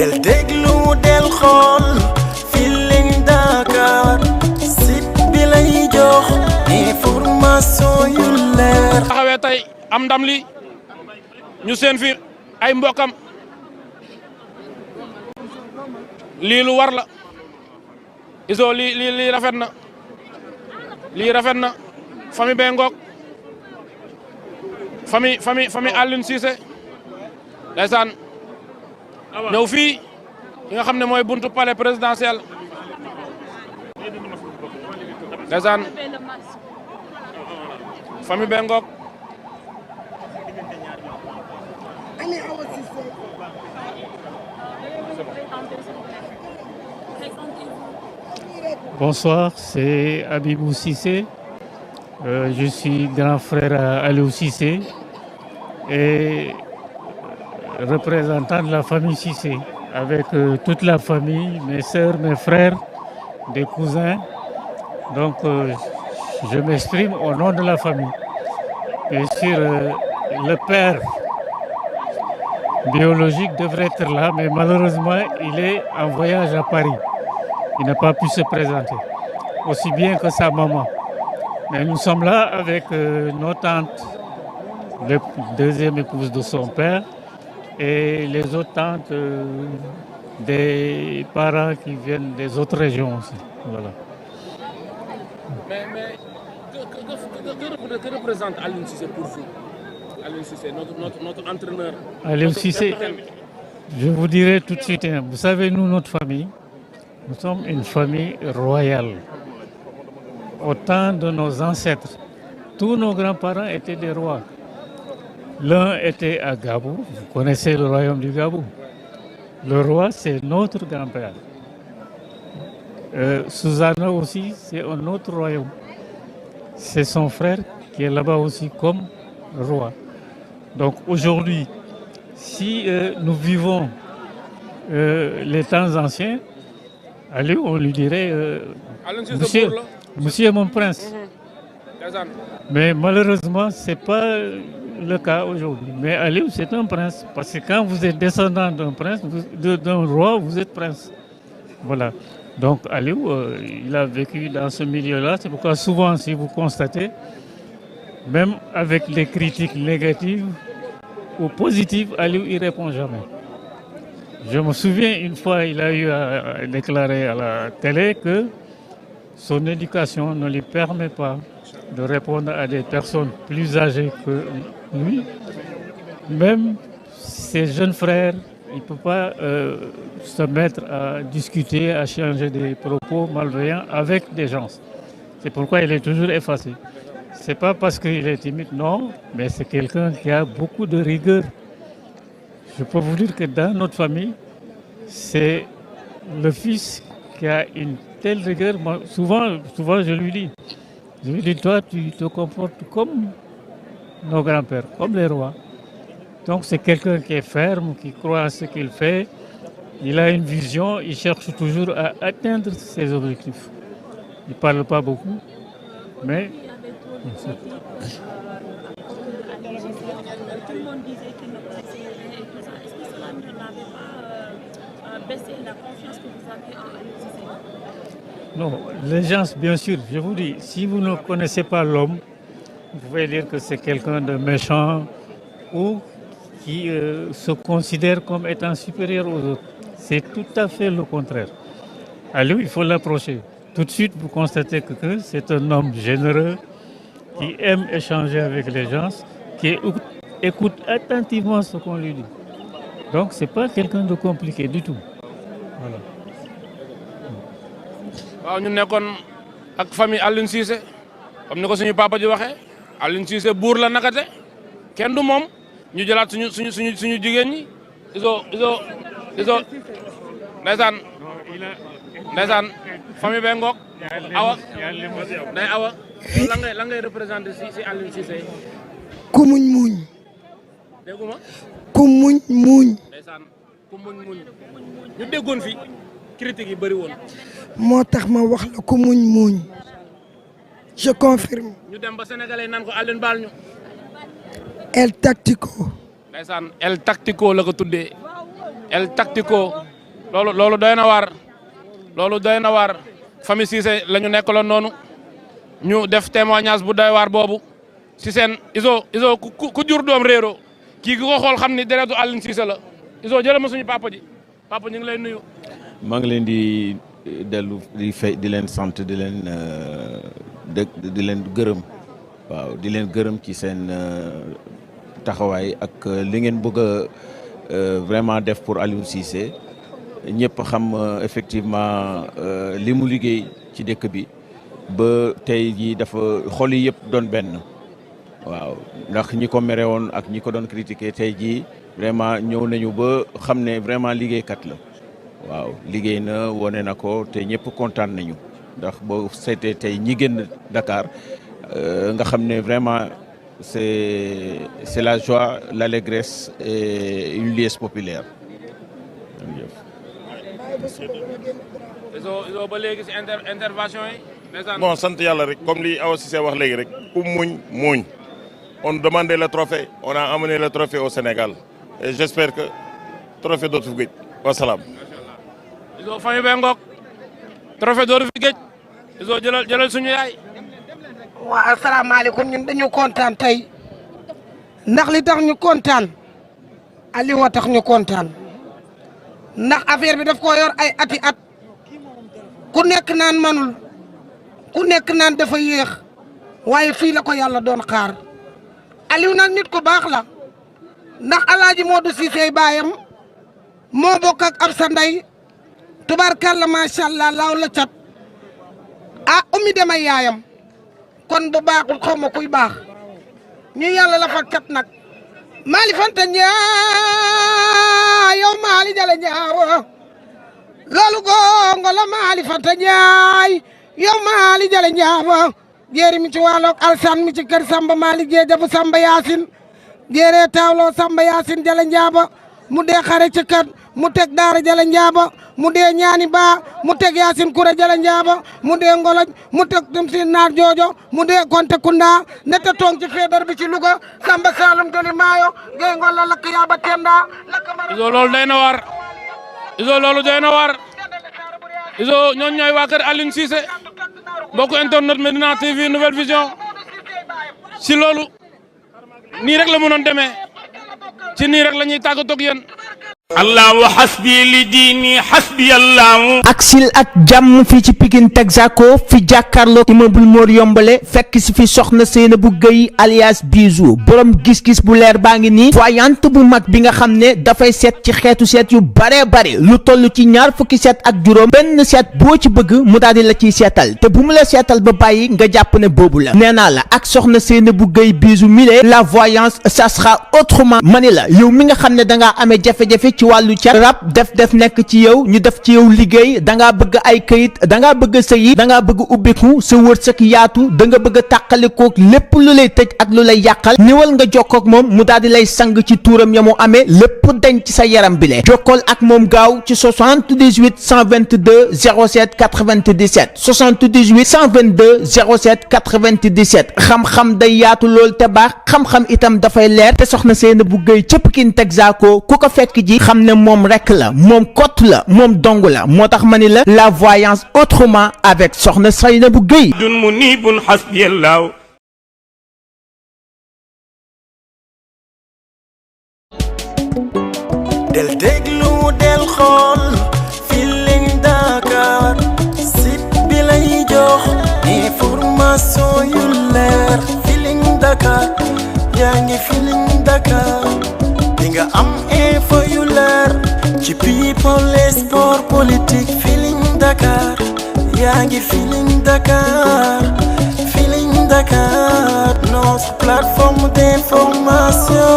del déglu del xool Feeling Dakar site bi lay jox information yu leer. taxawee tey am ndam li ñu seen fi ay mbokam lii lu war la iso lii rafet na lii rafet na famille bee ngoog famille Aliou Cissé ndeysaan ñëw fii yi nga xam ne mooy buntu palais présidentiel ndeysaan famille bee ngoog Bonsoir, c'est Abibou Cissé. Je suis grand frère à Aliou Cissé et représentant de la famille Cissé, avec toute la famille, mes sœurs, mes frères, des cousins. Donc, je m'exprime au nom de la famille. Bien sûr, le père biologique devrait être là, mais malheureusement, il est en voyage à Paris. Il n'a pas pu se présenter, aussi bien que sa maman. Mais nous sommes là avec nos tantes, la deuxième épouse de son père, et les autres tantes des parents qui viennent des autres régions aussi. Voilà. Mais que représente Aliou Cissé pour vous? Aliou Cissé, notre entraîneur. Aliou Cissé, je vous dirai tout de suite, vous savez, nous, notre famille, nous sommes une famille royale. Au temps de nos ancêtres, tous nos grands-parents étaient des rois. L'un était à Gabou, vous connaissez le royaume du Gabou. Le roi, c'est notre grand-père. Susanna aussi, c'est un autre royaume. C'est son frère qui est là-bas aussi comme roi. Donc aujourd'hui, si nous vivons les temps anciens, Aliou, on lui dirait monsieur mon prince. Mais malheureusement, ce n'est pas le cas aujourd'hui. Mais Aliou, c'est un prince. Parce que quand vous êtes descendant d'un prince, d'un roi, vous êtes prince. Voilà. Donc Aliou, il a vécu dans ce milieu-là. C'est pourquoi souvent, si vous constatez, même avec les critiques négatives ou positives, Aliou, il ne répond jamais. Je me souviens, une fois, il a eu à déclarer à la télé que son éducation ne lui permet pas de répondre à des personnes plus âgées que lui. Même ses jeunes frères, il ne peut pas se mettre à discuter, à changer des propos malveillants avec des gens. C'est pourquoi il est toujours effacé. Ce n'est pas parce qu'il est timide, non, mais c'est quelqu'un qui a beaucoup de rigueur. Je peux vous dire que dans notre famille, c'est le fils qui a une telle rigueur. Moi, souvent, je lui dis, toi, tu te comportes comme nos grands-pères, comme les rois. Donc c'est quelqu'un qui est ferme, qui croit à ce qu'il fait. Il a une vision, il cherche toujours à atteindre ses objectifs. Il ne parle pas beaucoup, mais... Tout le monde disait qu'il ne connaissait rien et tout ça. Est-ce que cela ne l'avait pas baissé la confiance que vous avez en Aliou Cissé? Non, les gens, bien sûr, je vous dis, si vous ne connaissez pas l'homme, vous pouvez dire que c'est quelqu'un de méchant ou qui se considère comme étant supérieur aux autres. C'est tout à fait le contraire. Aliou, il faut l'approcher. Tout de suite, vous constatez que c'est un homme généreux qui aime échanger avec les gens, qui écoute attentivement ce qu'on lui dit. Donc, ce n'est pas quelqu'un de compliqué du tout. Voilà. waaw ñu nekkoon ak famille Aliou Cissé comme ni ko suñu papa ji waxee Aliou Cissé buur la nakate kenn du moom ñu jëlaat suñu jigéen ñi iso ndeysaan famille bee ngoog awa day awa lan ngay représenté si Aliou Cissé ku muñ muñ dégguma ku muñ muñ ndeysaan ku muñ ñu déggoon fi critique yi bëri woon moo tax ma wax la ku muñ muñ je confirme ñu dem ba sénégalais nan ko Aliou baal ñu El Tactico ndeysaan El Tactico la ko tuddee El Tactico loolu doy na waar loolu doy na waar famille Cissé la ñu nekkaloon noonu ñu def témoignage bu doy waar boobu si seen Izo ku jur doom réero kii ki ko xool xam ni deretu Aliou Cissé la Izo jëlee ma suñu papa ji papa ñu ngi lay nuyu. maa ngi leen di dellu di leen sant di leen gërëm waaw di leen gërëm ci seen taxawaay ak li ngeen bëgg a vraiment def pour Aliou Cissé ñëpp xam effectivement li mu liggéey ci dëkk bi ba tey jii dafa xol yi yëpp doon benn waaw ndax ñi ko mere woon ak ñi ko doon critiquer tey jii vraiment ñëw nañu ba xam ne vraiment liggéeykat la waaw liggéey na wone na ko te ñëpp kontaan nañu ndax boo seetee tey ñi génn Dakar nga xam ne vraiment c'est la joie l'allégresse et une liesse populaire. Izo ba léegi si intervention yi. bon sant yàlla rek comme li Awa Cissé wax léegi rek ku muñ on demandait le trophée on a amené le trophée au Sénégal et j'espère que trophée dootu fi géej wasalaam. Izo famille bee ngoog trophée dootu fi géej Izo jëlal suñu yaay. waaw asalaamaaleykum ñun dañu kontaan tey ndax li tax ñu kontaan Aliou tax ñu kontaan ndax affaire bi daf ko yor ay ati at ku nekk naan manul ku nekk naan dafa yéex waaye fii la ko yàlla doon xaar Aliou nag nit ku baax la ndax Alaaji Modou Cissé baayam moo bokk ak ab sa ndey tubaarkàlla macha allah laaw la cat ummi demay yaayam kon bu baaxul xaw ma kuy baax ñu yàlla la fa cat nag maali fanta ñaay yow maali jale ñaawo loolu gongo la maali fanta ñaay yow maali jale ñaawo jeeri mi ci wàlloog alsan mi ci kër samba maali jeeja bu samba yaasin jeeree taawloo samba yaasin jale njaaba mu dee xare ci kër mu teg daara jale njaaba mu dee ñaani baa mu teg yaasin kura jale njaaba mu dee ngoloj mu teg tum si naar joojo mu dee konte kunda netta toong ci feedar bi ci Louga samba salum gëli maayo gay ngolla lakk yaaba tenda lakk mara Izo loolu doy na waar Izo loolu doy na waar Izo ñooñu ñooy waa kër Aliou Cissé mbokku internet Medina TV Nouvelle Vision si loolu nii rek la mënoon demee ci nii rek la ñuy tàggatoo ak yéen. allahu hasbi li diini hasbi allahu aksil ak jàmm fii ci Pikine Texaco fi jàkkaarloo immeuble Mor Yombale fekk si fi soxna Seynabou Gueye alias Bijou borom gis-gis bu leer baa ngi nii voyante bu mag bi nga xam ne dafay seet ci xeetu seet yu bare bare lu toll ci 20 seet ak juróom benn seet boo ci bëgg mu daal di la ciy seetal te bu mu la seetal ba bàyyi nga jàpp ne boobu la nee naa la ak soxna Seynabou Gueye Bijou mile la voyance ça sera autrement mani la yow mi nga xam ne dangaa amee jafe-jafe ci wàllu cat rab def nekk ci yow ñu def ci yow liggéey dangaa bëgg ay këyit dangaa bëgg a sëyi dangaa bëgg ubbiku sa wërsëg yaatu da nga bëgg a tàqalikook lépp lu lay tëj ak lu lay yàqal ñëwal nga jokkook moom mu daal di lay sang ci tuuram ya mu amee lépp dañ ci sa yaram bi le jokkool ak moom gaaw ci 78 122 07 97 78 122 07 97 xam-xam day yaatu lool te baax xam-xam itam dafay leer te soxna Seynabou Gueye ca Pikine Texaco ku ko fekk ji xam ne moom rek la moom kott la moom dong la moo tax ma ni la voyance autrement avec soxna Seynabou Gueye dun munibun hasbi allahu del déglu del xool Feeling Dakar site bi lay jox information yu leer Feeling Dakar yaa ngi Feeling Dakar di nga am info yu leer ci people et sport politique Feeling Dakar yaa ngi Feeling Dakar Feeling Dakar notre plateforme d'information